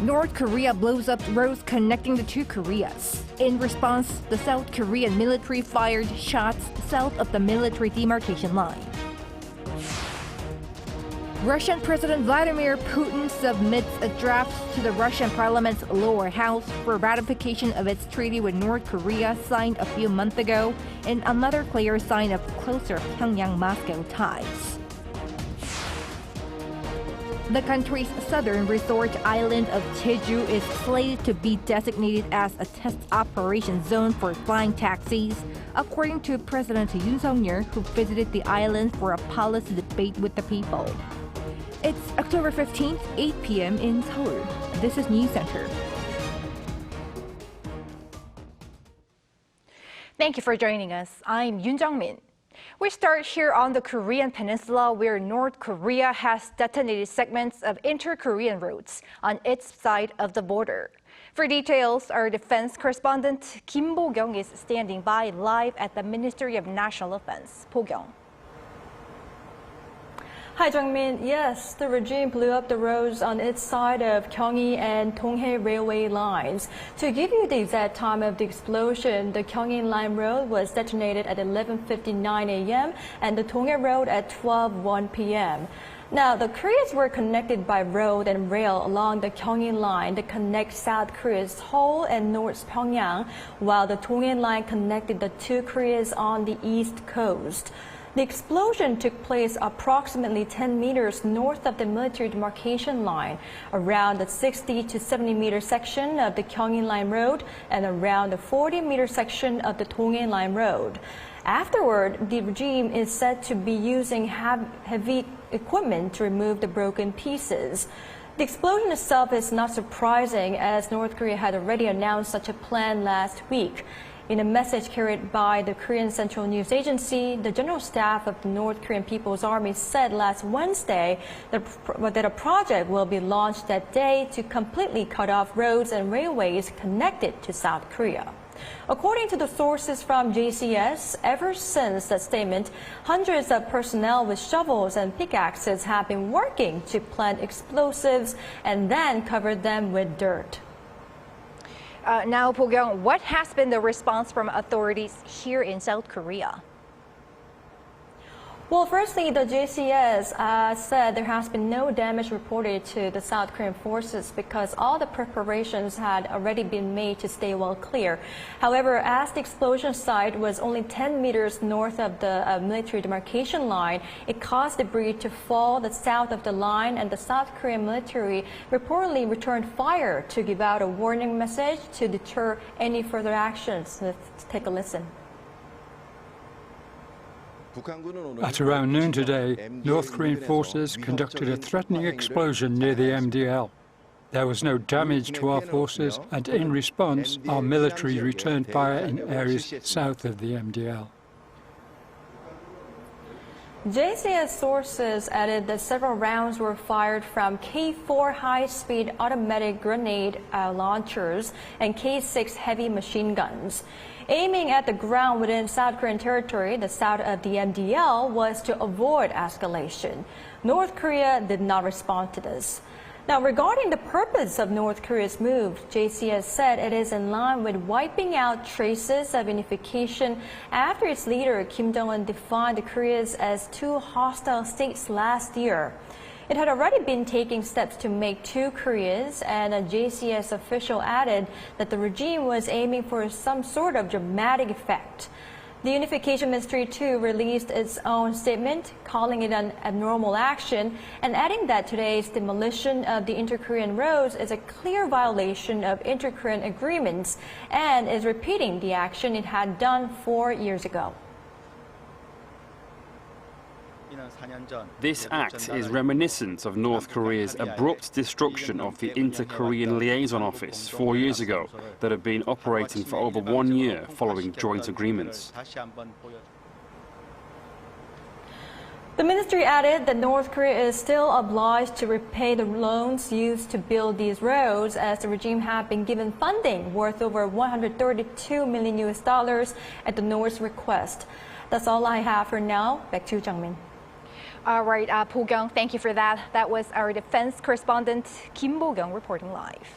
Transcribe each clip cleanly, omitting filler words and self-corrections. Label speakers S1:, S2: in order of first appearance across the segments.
S1: North Korea blows up roads connecting the two Koreas. In response, the South Korean military fired shots south of the military demarcation line. Russian President Vladimir Putin submits a draft to the Russian parliament's lower house for ratification of its treaty with North Korea signed a few months ago, in another clear sign of closer Pyongyang-Moscow ties. The country's southern resort island of Jeju is slated to be designated as a test operation zone for flying taxis, according to President Yoon, who visited the island for a policy debate with the people. It's October 15th, 8 p.m. in Seoul. This is Newscenter. Thank you for joining us. I'm Yoon Jung-min. We start here on the Korean Peninsula, where North Korea has detonated segments of inter-Korean roads on its side of the border. For details, our defense correspondent Kim Bo-kyung is standing by live at the Ministry of National Defense. Bo-kyung.
S2: Hi, Jung-min. Yes, the regime blew up the roads on its side of Gyeonggi and Donghae railway lines. To give you the exact time of the explosion, the Gyeonggi Line Road was detonated at 11:59 a.m. and the Donghae Road at 12:01 p.m. Now, the Koreas were connected by road and rail along the Gyeonggi Line that connects South Korea's Seoul and North Pyongyang, while the Donghae Line connected the two Koreas on the east coast. The explosion took place approximately 10 meters north of the military demarcation line, around the 60 to 70 meter section of the Gyeonggi Line Road and around the 40 meter section of the Donghae Line Road. Afterward, the regime is said to be using heavy equipment to remove the broken pieces. The explosion itself is not surprising, as North Korea had already announced such a plan last week. In a message carried by the Korean Central News Agency, the General Staff of the North Korean People's Army said last Wednesday that a project will be launched that day to completely cut off roads and railways connected to South Korea. According to the sources from JCS, ever since that statement, hundreds of personnel with shovels and pickaxes have been working to plant explosives and then cover them with dirt.
S1: Now, Bo-kyung, what has been the response from authorities here in South Korea?
S2: Well, firstly, the JCS said there has been no damage reported to the South Korean forces because all the preparations had already been made to stay well clear. However, as the explosion site was only 10 meters north of the military demarcation line, it caused debris to fall south of the line, and the South Korean military reportedly returned fire to give out a warning message to deter any further actions. Let's take a listen.
S3: At around noon today, North Korean forces conducted a threatening explosion near the MDL. There was no damage to our forces, and in response, our military returned fire in areas south of the MDL.
S2: JCS sources added that several rounds were fired from K4 high-speed automatic grenade launchers and K6 heavy machine guns. Aiming at the ground within South Korean territory, the south of the MDL, was to avoid escalation. North Korea did not respond to this. Now, regarding the purpose of North Korea's move, JCS said it is in line with wiping out traces of unification after its leader, Kim Jong-un, defined the Koreas as two hostile states last year. It had already been taking steps to make two Koreas, and a JCS official added that the regime was aiming for some sort of dramatic effect. The Unification Ministry, too, released its own statement, calling it an abnormal action, and adding that today's demolition of the inter-Korean roads is a clear violation of inter-Korean agreements and is repeating the action it had done 4 years ago.
S4: This act is reminiscent of North Korea's abrupt destruction of the Inter-Korean Liaison Office 4 years ago that had been operating for over 1 year following joint agreements.
S2: The ministry added that North Korea is still obliged to repay the loans used to build these roads, as the regime had been given funding worth over $132 million at the North's request. That's all I have for now. Back to you, Jung-min.
S1: All right, Bo-kyung, thank you for that. That was our defense correspondent, Kim Bo-kyung, reporting live.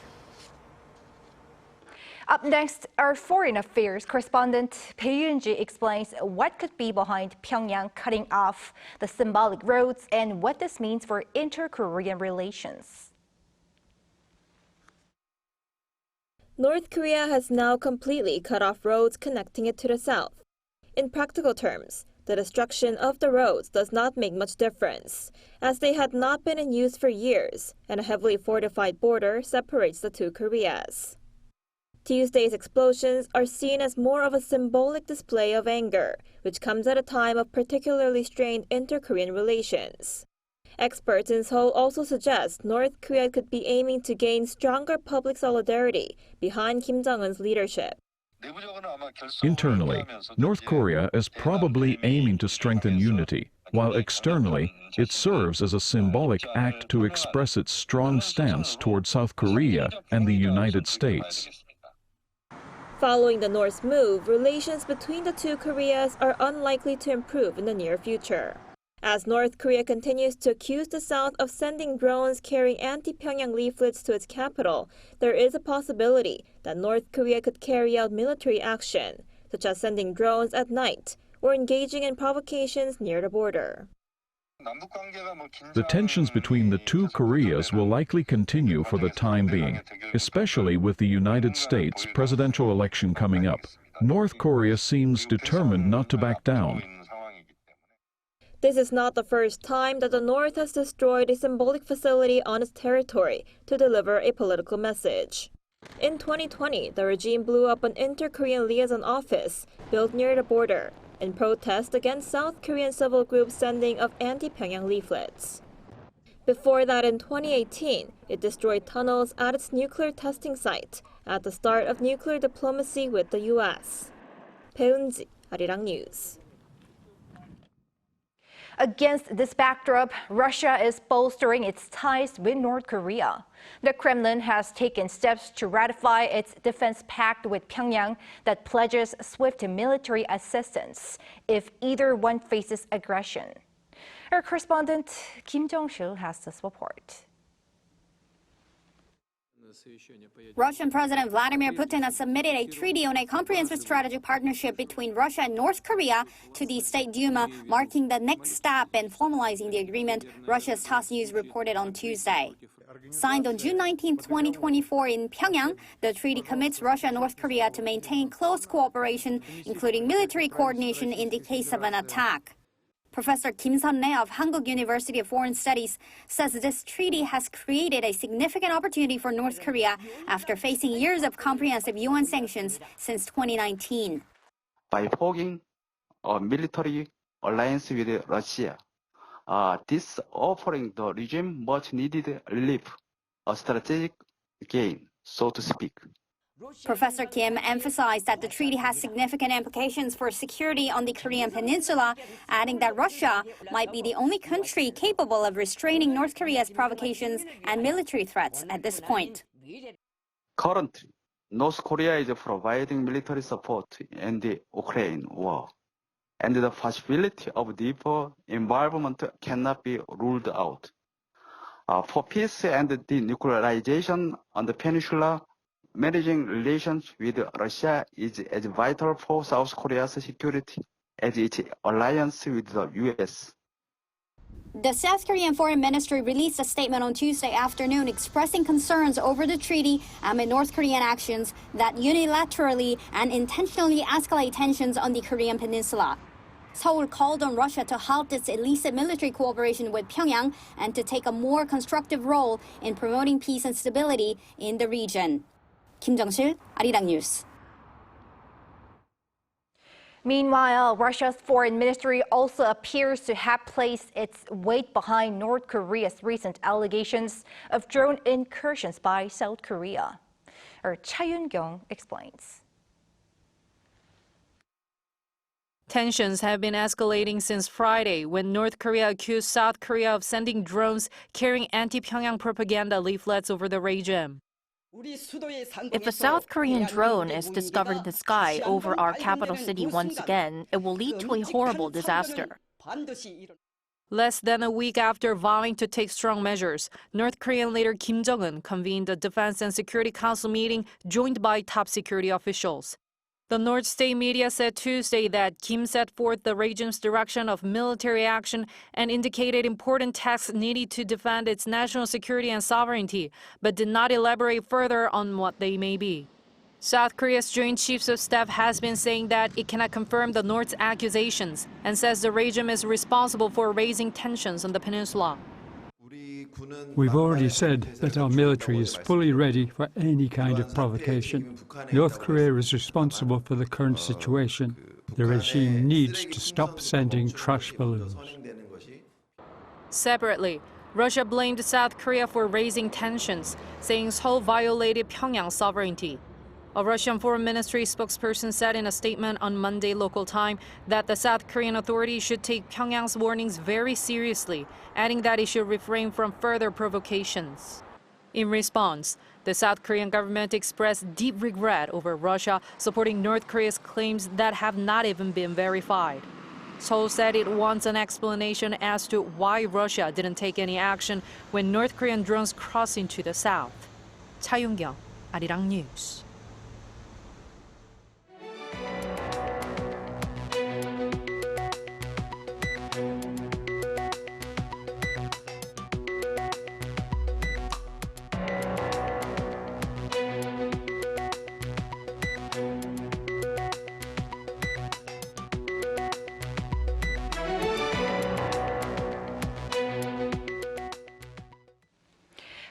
S1: Up next, our foreign affairs correspondent, Bae Yoon-ji, explains what could be behind Pyongyang cutting off the symbolic roads and what this means for inter-Korean relations.
S5: North Korea has now completely cut off roads connecting it to the south. In practical terms, the destruction of the roads does not make much difference, as they had not been in use for years, and a heavily fortified border separates the two Koreas. Tuesday's explosions are seen as more of a symbolic display of anger, which comes at a time of particularly strained inter-Korean relations. Experts in Seoul also suggest North Korea could be aiming to gain stronger public solidarity behind Kim Jong-un's leadership.
S6: Internally, North Korea is probably aiming to strengthen unity, while externally, it serves as a symbolic act to express its strong stance toward South Korea and the United States.
S5: Following the North's move, relations between the two Koreas are unlikely to improve in the near future. As North Korea continues to accuse the South of sending drones carrying anti-Pyongyang leaflets to its capital, there is a possibility that North Korea could carry out military action, such as sending drones at night or engaging in provocations near the border.
S6: The tensions between the two Koreas will likely continue for the time being, especially with the United States presidential election coming up. North Korea seems determined not to back down.
S5: This is not the first time that the North has destroyed a symbolic facility on its territory to deliver a political message. In 2020, the regime blew up an inter-Korean liaison office built near the border in protest against South Korean civil groups' sending of anti-Pyongyang leaflets. Before that, in 2018, it destroyed tunnels at its nuclear testing site at the start of nuclear diplomacy with the U.S. Bae Yoon-ji, Arirang News.
S1: Against this backdrop, Russia is bolstering its ties with North Korea. The Kremlin has taken steps to ratify its defense pact with Pyongyang that pledges swift military assistance if either one faces aggression. Our correspondent Kim Jong-sil has this report.
S7: Russian President Vladimir Putin has submitted a treaty on a comprehensive strategic partnership between Russia and North Korea to the State Duma, marking the next step in formalizing the agreement, Russia's TASS News reported on Tuesday. Signed on June 19, 2024 in Pyongyang, the treaty commits Russia and North Korea to maintain close cooperation, including military coordination in the case of an attack. Professor Kim Sun-rae of Hankuk University of Foreign Studies says this treaty has created a significant opportunity for North Korea after facing years of comprehensive UN sanctions since 2019.
S8: By forging a military alliance with Russia, this offering the regime much needed relief, a strategic gain, so to speak.
S7: Professor Kim emphasized that the treaty has significant implications for security on the Korean peninsula, adding that Russia might be the only country capable of restraining North Korea's provocations and military threats at this point.
S8: Currently, North Korea is providing military support in the Ukraine war, and the possibility of deeper involvement cannot be ruled out. For peace and denuclearization on the peninsula, managing relations with Russia is as vital for South Korea's security as its alliance with the U.S.
S7: The South Korean Foreign Ministry released a statement on Tuesday afternoon expressing concerns over the treaty amid North Korean actions that unilaterally and intentionally escalate tensions on the Korean peninsula. Seoul called on Russia to halt its illicit military cooperation with Pyongyang and to take a more constructive role in promoting peace and stability in the region. Kim Jong-sil, Arirang News.
S1: Meanwhile, Russia's foreign ministry also appears to have placed its weight behind North Korea's recent allegations of drone incursions by South Korea. Our Cha Yun-kyung explains.
S9: Tensions have been escalating since Friday when North Korea accused South Korea of sending drones carrying anti-Pyongyang propaganda leaflets over the region.
S10: If a South Korean drone is discovered in the sky over our capital city once again, it will lead to a horrible disaster.
S9: Less than a week after vowing to take strong measures, North Korean leader Kim Jong-un convened a Defense and Security Council meeting joined by top security officials. The North State media said Tuesday that Kim set forth the regime's direction of military action and indicated important tasks needed to defend its national security and sovereignty, but did not elaborate further on what they may be. South Korea's Joint Chiefs of Staff has been saying that it cannot confirm the North's accusations and says the regime is responsible for raising tensions on the peninsula.
S3: We've already said that our military is fully ready for any kind of provocation. North Korea is responsible for the current situation. The regime needs to stop sending trash balloons.
S9: Separately, Russia blamed South Korea for raising tensions, saying Seoul violated Pyongyang's sovereignty. A Russian Foreign Ministry spokesperson said in a statement on Monday local time that the South Korean authorities should take Pyongyang's warnings very seriously, adding that it should refrain from further provocations. In response, the South Korean government expressed deep regret over Russia supporting North Korea's claims that have not even been verified. Seoul said it wants an explanation as to why Russia didn't take any action when North Korean drones crossed into the south. Cha Yong-kyung, Arirang News.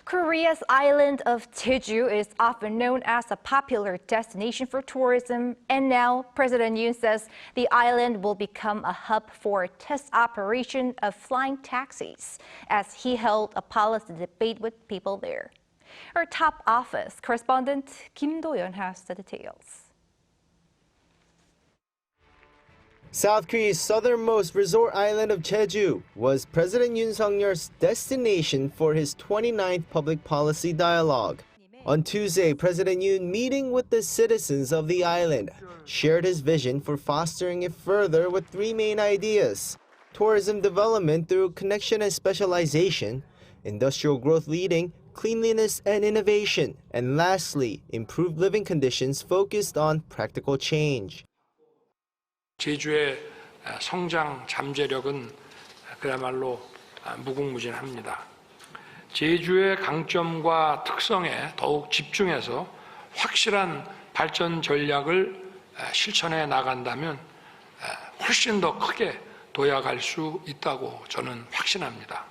S1: Korea's island of Jeju is often known as a popular destination for tourism, and now President Yoon says the island will become a hub for a test operation of flying taxis, as he held a policy debate with people there. Our top office correspondent Kim Do-yeon has the details.
S11: South Korea's southernmost resort island of Jeju was President Yoon Suk-yeol's destination for his 29th public policy dialogue. On Tuesday, President Yoon, meeting with the citizens of the island, shared his vision for fostering it further with three main ideas: tourism development through connection and specialization, industrial growth leading cleanliness and innovation, and lastly, improved living conditions focused on practical change.
S12: 제주의 성장 잠재력은 그야말로 무궁무진합니다. 제주의 강점과 특성에 더욱 집중해서 확실한 발전 전략을 실천해 나간다면 훨씬 더 크게 도약할 수 있다고 저는 확신합니다.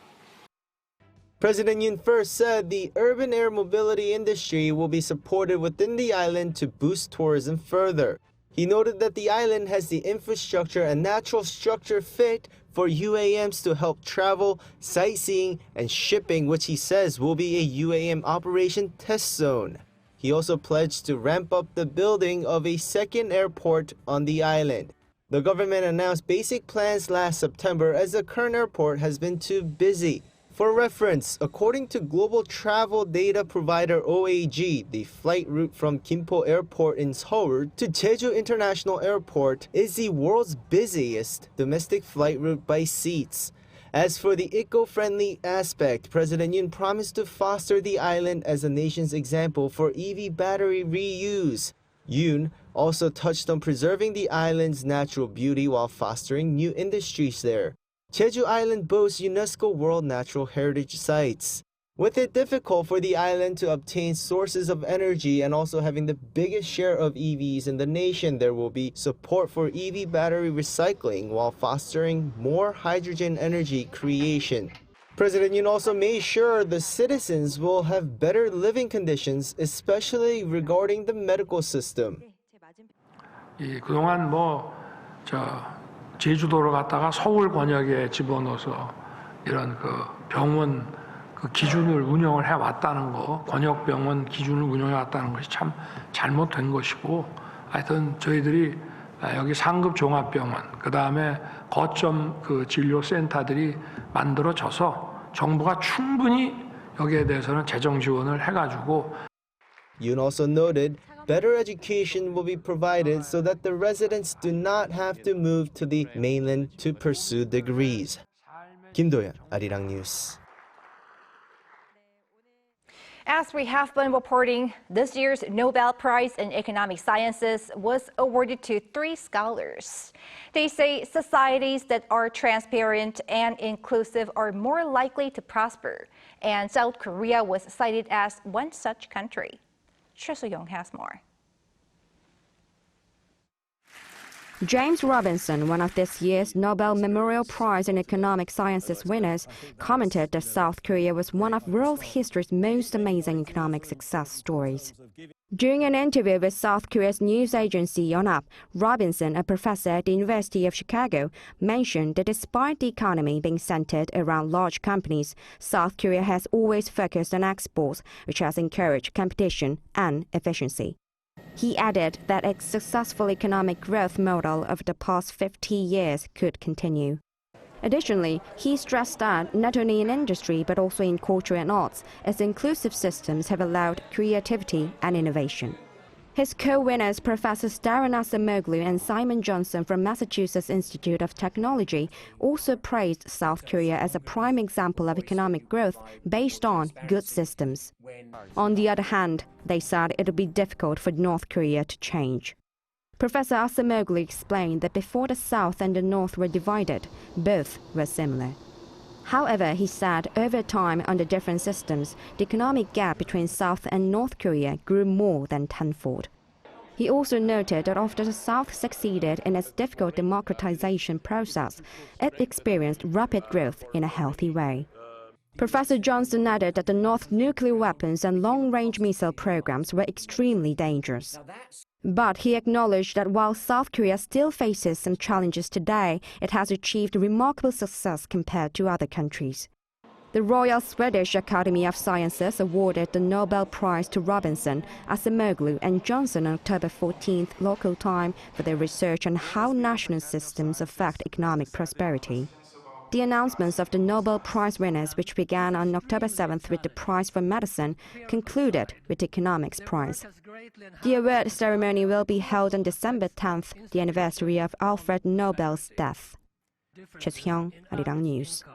S11: President Yoon first said the urban air mobility industry will be supported within the island to boost tourism further. He noted that the island has the infrastructure and natural structure fit for UAMs to help travel, sightseeing, and shipping, which he says will be a UAM operation test zone. He also pledged to ramp up the building of a second airport on the island. The government announced basic plans last September as the current airport has been too busy. For reference, according to global travel data provider OAG, the flight route from Gimpo Airport in Seoul to Jeju International Airport is the world's busiest domestic flight route by seats. As for the eco-friendly aspect, President Yoon promised to foster the island as the nation's example for EV battery reuse. Yoon also touched on preserving the island's natural beauty while fostering new industries there. Jeju Island boasts UNESCO World Natural Heritage Sites. With it difficult for the island to obtain sources of energy and also having the biggest share of EVs in the nation, there will be support for EV battery recycling while fostering more hydrogen energy creation. President Yoon also made sure the citizens will have better living conditions, especially regarding the medical system.
S12: 그동안 제주도를 갖다가 서울 권역에 집어넣어서 이런 병원 기준을 운영을 해왔다는 거, 권역병원 기준을 운영해왔다는 것이 참 잘못된 것이고, 하여튼 저희들이 여기 상급 종합병원, 그 다음에 거점 진료센터들이 만들어져서 정부가 충분히 여기에 대해서는 재정 지원을 해가지고.
S11: Yoon also noted better education will be provided so that the residents do not have to move to the mainland to pursue degrees. Kim Do-yeon, Arirang News.
S1: As we have been reporting, this year's Nobel Prize in Economic Sciences was awarded to 3 scholars. They say societies that are transparent and inclusive are more likely to prosper, and South Korea was cited as one such country. Choi So-young has more.
S13: James Robinson, one of this year's Nobel Memorial Prize in Economic Sciences winners, commented that South Korea was one of world history's most amazing economic success stories. During an interview with South Korea's news agency Yonhap, Robinson, a professor at the University of Chicago, mentioned that despite the economy being centered around large companies, South Korea has always focused on exports, which has encouraged competition and efficiency. He added that its successful economic growth model of the past 50 years could continue. Additionally, he stressed that not only in industry but also in culture and arts, its inclusive systems have allowed creativity and innovation. His co-winners, Professors Darren Acemoglu and Simon Johnson from Massachusetts Institute of Technology, also praised South Korea as a prime example of economic growth based on good systems. On the other hand, they said it would be difficult for North Korea to change. Professor Acemoglu explained that before the South and the North were divided, both were similar. However, he said over time under different systems, the economic gap between South and North Korea grew more than tenfold. He also noted that after the South succeeded in its difficult democratization process, it experienced rapid growth in a healthy way. Professor Johnson added that the North's nuclear weapons and long-range missile programs were extremely dangerous. But he acknowledged that while South Korea still faces some challenges today, it has achieved remarkable success compared to other countries. The Royal Swedish Academy of Sciences awarded the Nobel Prize to Robinson, Acemoglu and Johnson on October 14th local time for their research on how national systems affect economic prosperity. The announcements of the Nobel Prize winners, which began on October 7th with the Prize for Medicine, concluded with the Economics Prize. The award ceremony will be held on December 10th, the anniversary of Alfred Nobel's death. Choi So-young, Arirang News.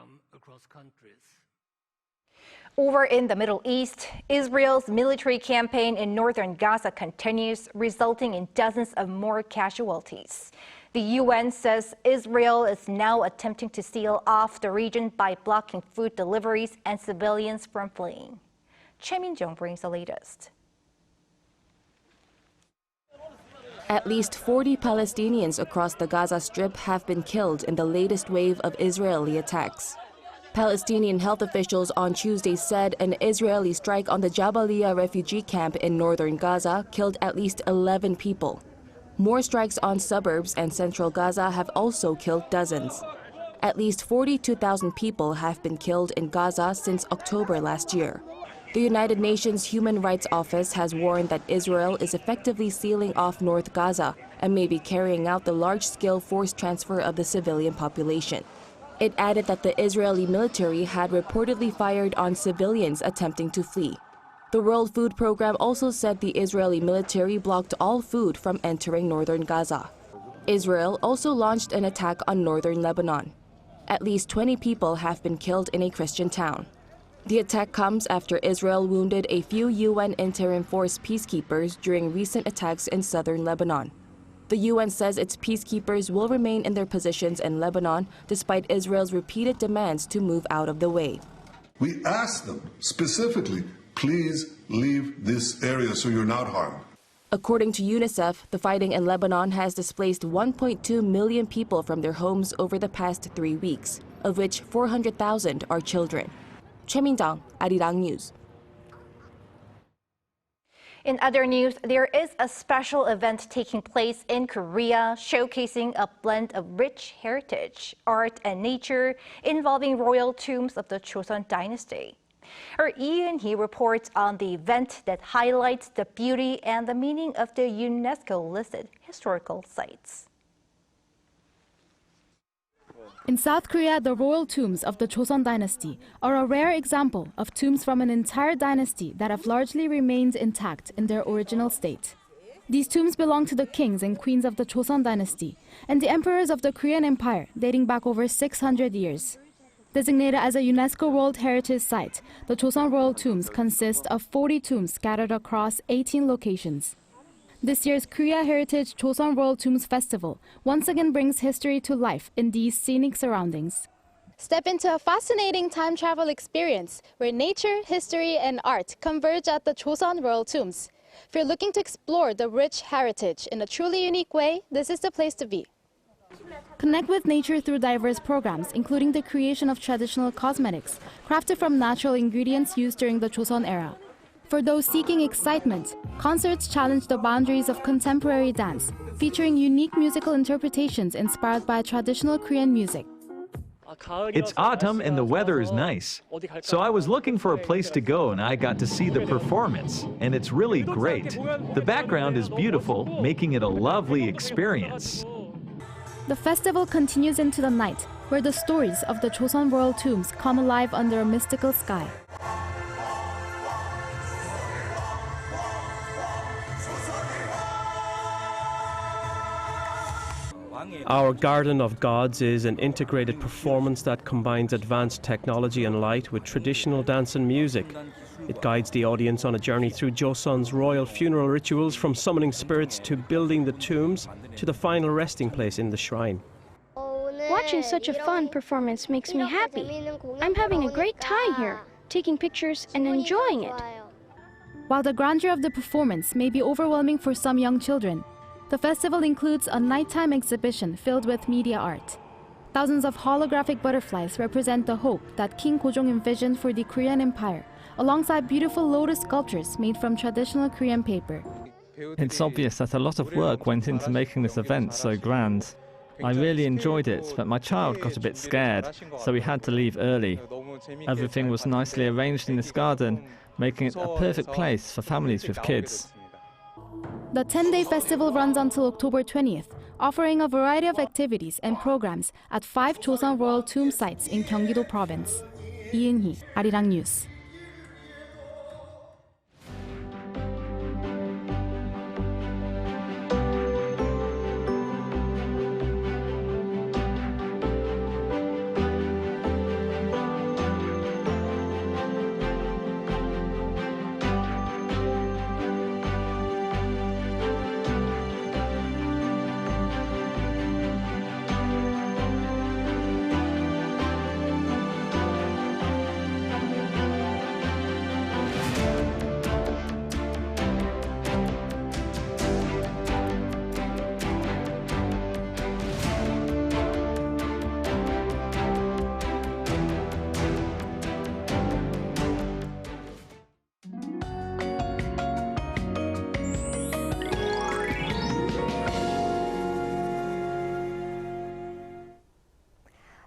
S1: Over in the Middle East, Israel's military campaign in northern Gaza continues, resulting in dozens of more casualties. The UN says Israel is now attempting to seal off the region by blocking food deliveries and civilians from fleeing. Choi Min-jung brings the latest.
S14: At least 40 Palestinians across the Gaza Strip have been killed in the latest wave of Israeli attacks. Palestinian health officials on Tuesday said an Israeli strike on the Jabalia refugee camp in northern Gaza killed at least 11 people. More strikes on suburbs and central Gaza have also killed dozens. At least 42,000 people have been killed in Gaza since October last year. The United Nations Human Rights Office has warned that Israel is effectively sealing off North Gaza and may be carrying out the large-scale forced transfer of the civilian population. It added that the Israeli military had reportedly fired on civilians attempting to flee. The World Food Programme also said the Israeli military blocked all food from entering northern Gaza. Israel also launched an attack on northern Lebanon. At least 20 people have been killed in a Christian town. The attack comes after Israel wounded a few UN interim force peacekeepers during recent attacks in southern Lebanon. The UN says its peacekeepers will remain in their positions in Lebanon despite Israel's repeated demands to move out of the way.
S15: We asked them specifically, please leave this area so you're not harmed.
S14: According to UNICEF, the fighting in Lebanon has displaced 1.2 million people from their homes over the past 3 weeks, of which 400,000 are children. Choi Min-jung, Arirang News.
S1: In other news, there is a special event taking place in Korea showcasing a blend of rich heritage, art, and nature involving royal tombs of the Joseon dynasty. Our Yoon Hee reports on the event that highlights the beauty and the meaning of the UNESCO-listed historical sites.
S16: In South Korea, the royal tombs of the Joseon dynasty are a rare example of tombs from an entire dynasty that have largely remained intact in their original state. These tombs belong to the kings and queens of the Joseon dynasty and the emperors of the Korean Empire dating back over 600 years. Designated as a UNESCO World Heritage Site, the Joseon Royal Tombs consist of 40 tombs scattered across 18 locations. This year's Korea Heritage Joseon Royal Tombs Festival once again brings history to life in these scenic surroundings.
S17: Step into a fascinating time travel experience where nature, history, and art converge at the Joseon Royal Tombs. If you're looking to explore the rich heritage in a truly unique way, this is the place to be.
S16: Connect with nature through diverse programs, including the creation of traditional cosmetics crafted from natural ingredients used during the Joseon era. For those seeking excitement, concerts challenge the boundaries of contemporary dance, featuring unique musical interpretations inspired by traditional Korean music.
S18: It's autumn and the weather is nice. So I was looking for a place to go and I got to see the performance, and it's really great. The background is beautiful, making it a lovely experience.
S16: The festival continues into the night, where the stories of the Joseon Royal Tombs come alive under a mystical sky.
S19: Our Garden of Gods is an integrated performance that combines advanced technology and light with traditional dance and music. It guides the audience on a journey through Joseon's royal funeral rituals, from summoning spirits to building the tombs to the final resting place in the shrine.
S20: Watching such a fun performance makes me happy. I'm having a great time here, taking pictures and enjoying it.
S16: While the grandeur of the performance may be overwhelming for some young children, the festival includes a nighttime exhibition filled with media art. Thousands of holographic butterflies represent the hope that King Gojong envisioned for the Korean Empire, alongside beautiful lotus sculptures made from traditional Korean paper.
S21: It's obvious that a lot of work went into making this event so grand. I really enjoyed it, but my child got a bit scared, so we had to leave early. Everything was nicely arranged in this garden, making it a perfect place for families with kids.
S16: The 10-day festival runs until October 20th, offering a variety of activities and programs at 5 Joseon Royal Tomb sites in Gyeonggi-do Province. Lee In-hee, Arirang News.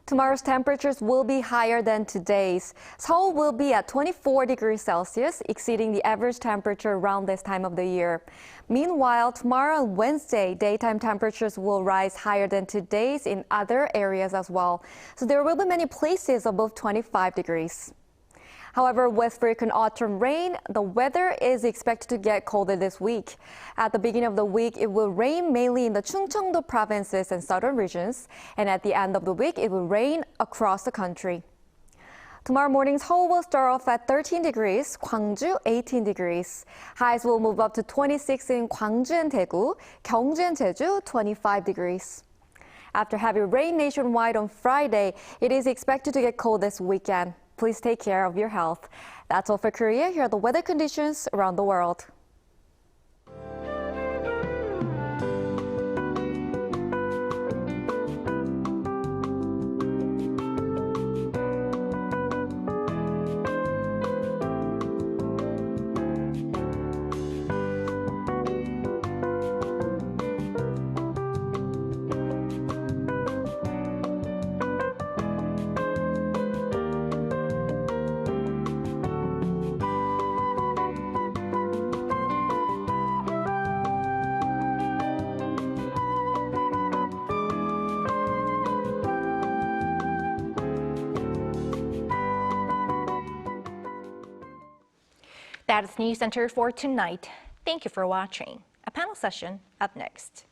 S22: Tomorrow's temperatures will be higher than today's. Seoul will be at 24 degrees Celsius, exceeding the average temperature around this time of the year. Meanwhile, tomorrow and Wednesday, daytime temperatures will rise higher than today's in other areas as well. So there will be many places above 25 degrees. However, with frequent autumn rain, the weather is expected to get colder this week. At the beginning of the week, it will rain mainly in the Chungcheongdo provinces and southern regions, and at the end of the week, it will rain across the country. Tomorrow morning, Seoul will start off at 13 degrees, Gwangju 18 degrees. Highs will move up to 26 in Gwangju and Daegu, Gyeongju and Jeju 25 degrees. After heavy rain nationwide on Friday, it is expected to get cold this weekend. Please take care of your health. That's all for Korea. Here are the weather conditions around the world.
S1: That is Newscenter for tonight. Thank you for watching. A panel session up next.